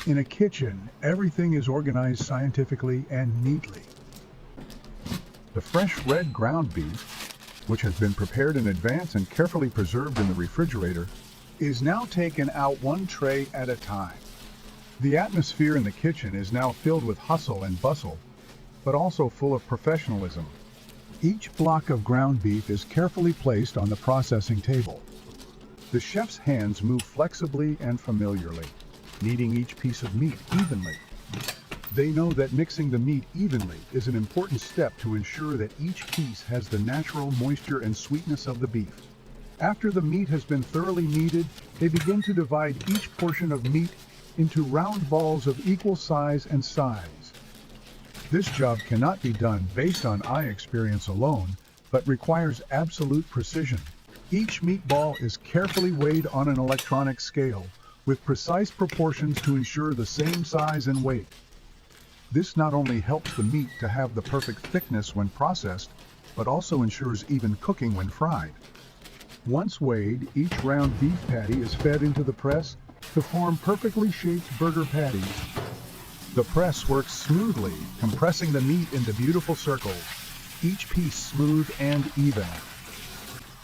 In a kitchen, everything is organized scientifically and neatly. The fresh red ground beef, which has been prepared in advance and carefully preserved in the refrigerator, is now taken out one tray at a time. The atmosphere in the kitchen is now filled with hustle and bustle, but also full of professionalism. Each block of ground beef is carefully placed on the processing table. The chef's hands move flexibly and familiarly, kneading each piece of meat evenly. They know that mixing the meat evenly is an important step to ensure that each piece has the natural moisture and sweetness of the beef. After the meat has been thoroughly kneaded, they begin to divide each portion of meat into round balls of equal size and size. This job cannot be done based on eye experience alone, but requires absolute precision. Each meatball is carefully weighed on an electronic scale, with precise proportions to ensure the same size and weight. This not only helps the meat to have the perfect thickness when processed, but also ensures even cooking when fried. Once weighed, each round beef patty is fed into the press to form perfectly shaped burger patties. The press works smoothly, compressing the meat into beautiful circles, each piece smooth and even.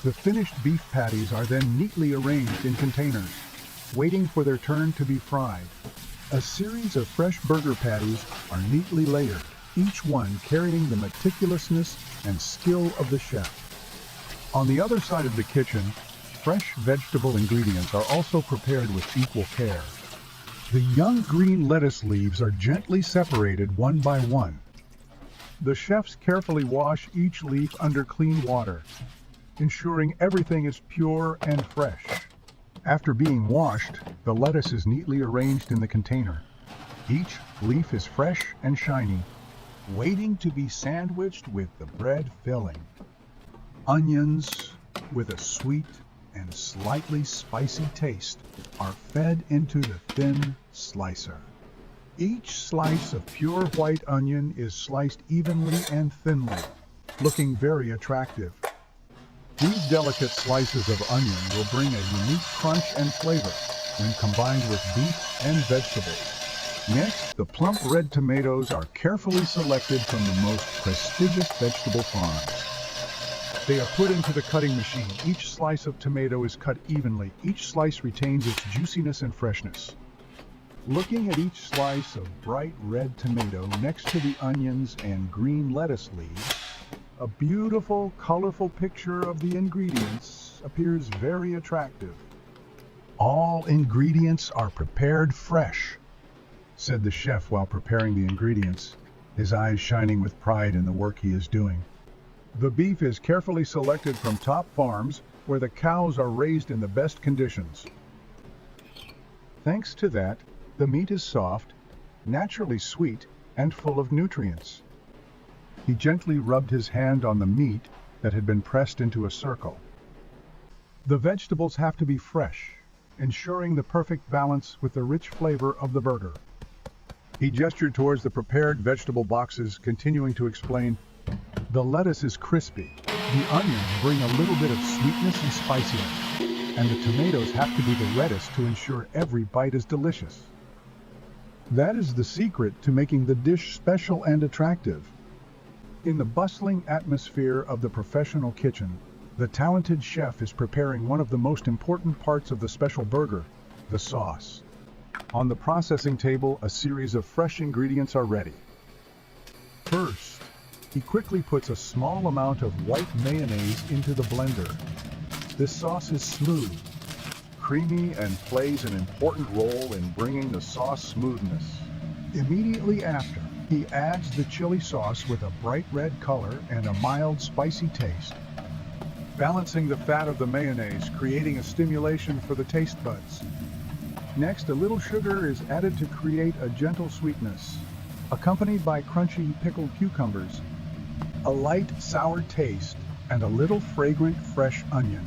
The finished beef patties are then neatly arranged in containers, waiting for their turn to be fried. A series of fresh burger patties are neatly layered, each one carrying the meticulousness and skill of the chef. On the other side of the kitchen, fresh vegetable ingredients are also prepared with equal care. The young green lettuce leaves are gently separated one by one. The chefs carefully wash each leaf under clean water, ensuring everything is pure and fresh. After being washed, the lettuce is neatly arranged in the container. Each leaf is fresh and shiny, waiting to be sandwiched with the bread filling. Onions, with a sweet and slightly spicy taste, are fed into the thin slicer. Each slice of pure white onion is sliced evenly and thinly, looking very attractive. These delicate slices of onion will bring a unique crunch and flavor when combined with beef and vegetables. Next, the plump red tomatoes are carefully selected from the most prestigious vegetable farms. They are put into the cutting machine. Each slice of tomato is cut evenly. Each slice retains its juiciness and freshness. Looking at each slice of bright red tomato next to the onions and green lettuce leaves, a beautiful, colorful picture of the ingredients appears very attractive. All ingredients are prepared fresh, said the chef while preparing the ingredients, his eyes shining with pride in the work he is doing. The beef is carefully selected from top farms where the cows are raised in the best conditions. Thanks to that, the meat is soft, naturally sweet, and full of nutrients. He gently rubbed his hand on the meat that had been pressed into a circle. The vegetables have to be fresh, ensuring the perfect balance with the rich flavor of the burger. He gestured towards the prepared vegetable boxes, continuing to explain, "The lettuce is crispy, the onions bring a little bit of sweetness and spiciness, and the tomatoes have to be the reddest to ensure every bite is delicious. That is the secret to making the dish special and attractive." In the bustling atmosphere of the professional kitchen, the talented chef is preparing one of the most important parts of the special burger, the sauce. On the processing table, a series of fresh ingredients are ready. First, he quickly puts a small amount of white mayonnaise into the blender. This sauce is smooth, creamy, and plays an important role in bringing the sauce smoothness. Immediately after, he adds the chili sauce with a bright red color and a mild spicy taste, balancing the fat of the mayonnaise, creating a stimulation for the taste buds. Next, a little sugar is added to create a gentle sweetness, accompanied by crunchy pickled cucumbers, a light sour taste, and a little fragrant fresh onion.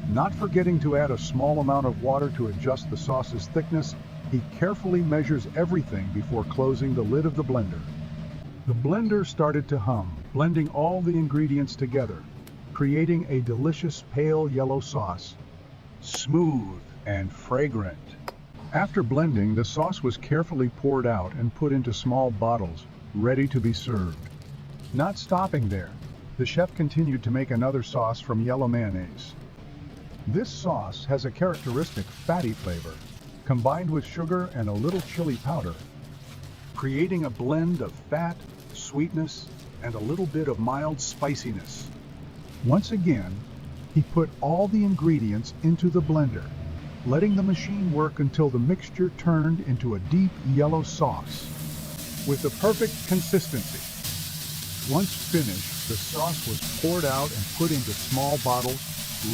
Not forgetting to add a small amount of water to adjust the sauce's thickness, he carefully measures everything before closing the lid of the blender. The blender started to hum, blending all the ingredients together, creating a delicious pale yellow sauce, smooth and fragrant. After blending, the sauce was carefully poured out and put into small bottles, ready to be served. Not stopping there, the chef continued to make another sauce from yellow mayonnaise. This sauce has a characteristic fatty flavor, combined with sugar and a little chili powder, creating a blend of fat, sweetness, and a little bit of mild spiciness. Once again, he put all the ingredients into the blender, letting the machine work until the mixture turned into a deep yellow sauce with the perfect consistency. Once finished, the sauce was poured out and put into small bottles,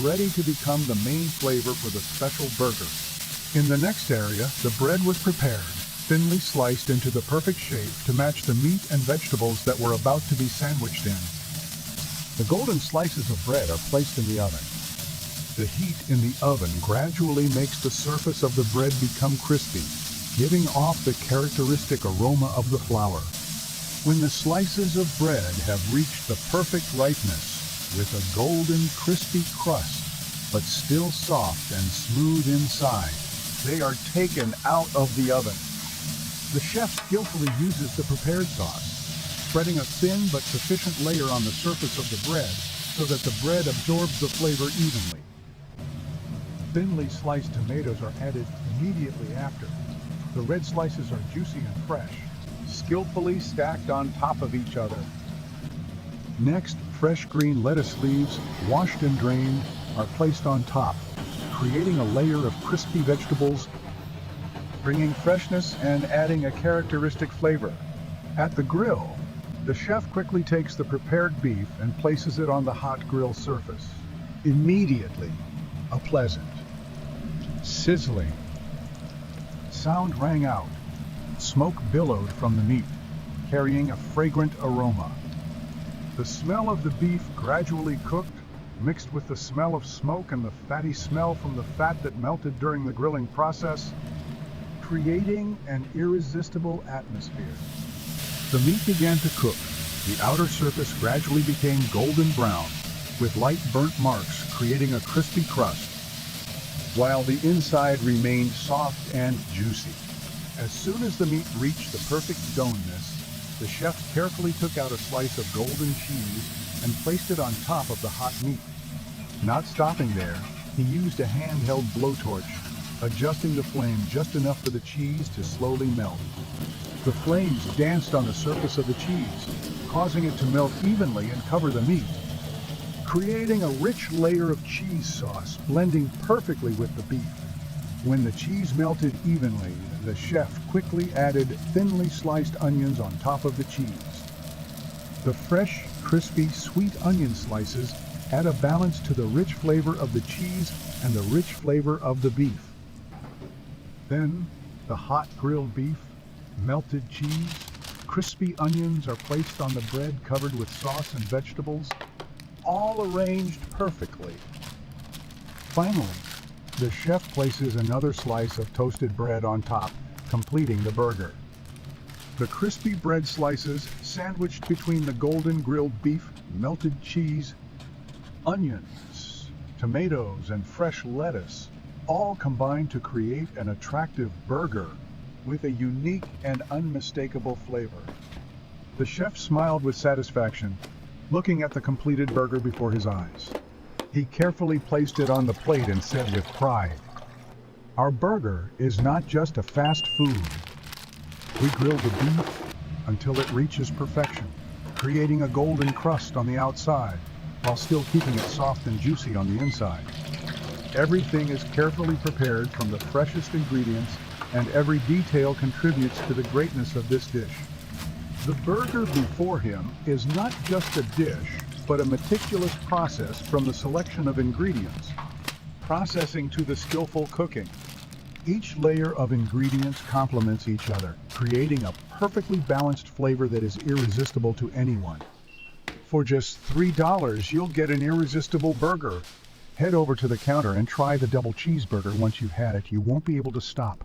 ready to become the main flavor for the special burger. In the next area, the bread was prepared, thinly sliced into the perfect shape to match the meat and vegetables that were about to be sandwiched in. The golden slices of bread are placed in the oven. The heat in the oven gradually makes the surface of the bread become crispy, giving off the characteristic aroma of the flour. When the slices of bread have reached the perfect ripeness, with a golden, crispy crust, but still soft and smooth inside, they are taken out of the oven. The chef skillfully uses the prepared sauce, spreading a thin but sufficient layer on the surface of the bread so that the bread absorbs the flavor evenly. Thinly sliced tomatoes are added immediately after. The red slices are juicy and fresh, skillfully stacked on top of each other. Next, fresh green lettuce leaves, washed and drained, are placed on top, creating a layer of crispy vegetables, bringing freshness and adding a characteristic flavor. At the grill, the chef quickly takes the prepared beef and places it on the hot grill surface. Immediately, a pleasant, sizzling sound rang out. Smoke billowed from the meat, carrying a fragrant aroma. The smell of the beef gradually cooked, mixed with the smell of smoke and the fatty smell from the fat that melted during the grilling process, creating an irresistible atmosphere. The meat began to cook. The outer surface gradually became golden brown, with light burnt marks creating a crispy crust, while the inside remained soft and juicy. As soon as the meat reached the perfect doneness, the chef carefully took out a slice of golden cheese and placed it on top of the hot meat. Not stopping there, he used a handheld blowtorch, adjusting the flame just enough for the cheese to slowly melt. The flames danced on the surface of the cheese, causing it to melt evenly and cover the meat, creating a rich layer of cheese sauce blending perfectly with the beef. When the cheese melted evenly, the chef quickly added thinly sliced onions on top of the cheese. The fresh, crispy, sweet onion slices add a balance to the rich flavor of the cheese and the rich flavor of the beef. Then, the hot grilled beef, melted cheese, crispy onions are placed on the bread covered with sauce and vegetables, all arranged perfectly. Finally, the chef places another slice of toasted bread on top, completing the burger. The crispy bread slices, sandwiched between the golden grilled beef, melted cheese, onions, tomatoes, and fresh lettuce, all combine to create an attractive burger with a unique and unmistakable flavor. The chef smiled with satisfaction, looking at the completed burger before his eyes. He carefully placed it on the plate and said with pride, "Our burger is not just a fast food. We grill the beef until it reaches perfection, creating a golden crust on the outside, while still keeping it soft and juicy on the inside. Everything is carefully prepared from the freshest ingredients, and every detail contributes to the greatness of this dish." The burger before him is not just a dish, but a meticulous process from the selection of ingredients, processing to the skillful cooking. Each layer of ingredients complements each other, creating a perfectly balanced flavor that is irresistible to anyone. For just $3, you'll get an irresistible burger. Head over to the counter and try the double cheeseburger. Once you've had it, you won't be able to stop.